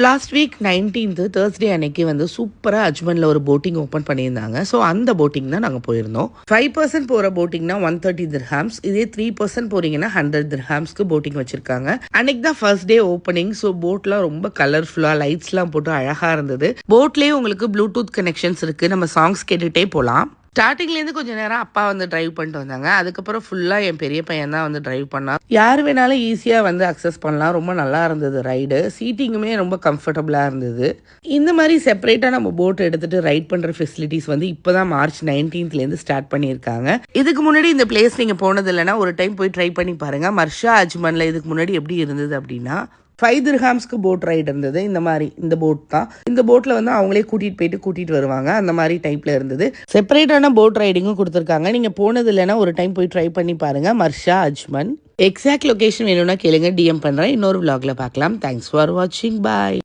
Last week 19th Thursday அன்னைக்கு வந்து சூப்பராக அஜ்மனில் ஒரு போட்டிங் ஓப்பன் பண்ணியிருந்தாங்க. ஸோ அந்த போட்டிங் தான் நாங்கள் போயிருந்தோம். 5% போகிற போட்டிங்னா 130 dirhams, இதே 3% போறீங்கன்னா 100 dirhamsக்கு போட்டிங் வச்சிருக்காங்க. அன்னைக்கு தான் ஃபர்ஸ்ட் டே ஓப்பனிங். ஸோ போட்லாம் ரொம்ப கலர்ஃபுல்லாக லைட்ஸ்லாம் போட்டு அழகாக இருந்தது. போட்லேயே உங்களுக்கு ப்ளூடூத் கனெக்ஷன்ஸ் இருக்குது, நம்ம சாங்ஸ் கேட்டுகிட்டே போகலாம். ஸ்டார்டிங்லேருந்து கொஞ்சம் நேரம் அப்பா வந்து டிரைவ் பண்ணிட்டு வந்தாங்க. அதுக்கப்புறம் ஃபுல்லாக என் பெரிய பையன் தான் வந்து டிரைவ் பண்ணான். யார் வேணாலும் ஈஸியாக வந்து அக்சஸ் பண்ணலாம். ரொம்ப நல்லா இருந்தது ரைடு. சீட்டிங்குமே ரொம்ப கம்ஃபர்டபுளாக இருந்தது. இந்த மாதிரி செப்பரேட்டாக நம்ம போட் எடுத்துகிட்டு ரைட் பண்ணுற ஃபெசிலிட்டிஸ் வந்து இப்போ தான் March 19th ஸ்டார்ட் பண்ணியிருக்காங்க. இதுக்கு முன்னாடி இந்த பிளேஸ் நீங்கள் போனது இல்லைன்னா ஒரு டைம் போய் ட்ரை பண்ணி பாருங்கள். மர்ஷா அஜ்மனில் இதுக்கு முன்னாடி எப்படி இருந்தது அப்படின்னா 5 dirhamsக்கு போட் ரைடு இருந்தது. இந்த போட் தான். இந்த போட்டில் வந்து அவங்களே கூட்டிகிட்டு வருவாங்க. அந்த மாதிரி டைப்பில் இருந்தது. செப்பரேட்டான போட் ரைடிங்கும் கொடுத்துருக்காங்க. நீங்கள் போனது இல்லைன்னா ஒரு டைம் போய் ட்ரை பண்ணி பாருங்கள். மர்ஷா அஜ்மன். எக்ஸாக்ட் லொகேஷன் வேணும்னா கேளுங்க, DM பண்ணுறேன். இன்னொரு vlogல பார்க்கலாம். தேங்க்ஸ் ஃபார் வாட்சிங். பாய்.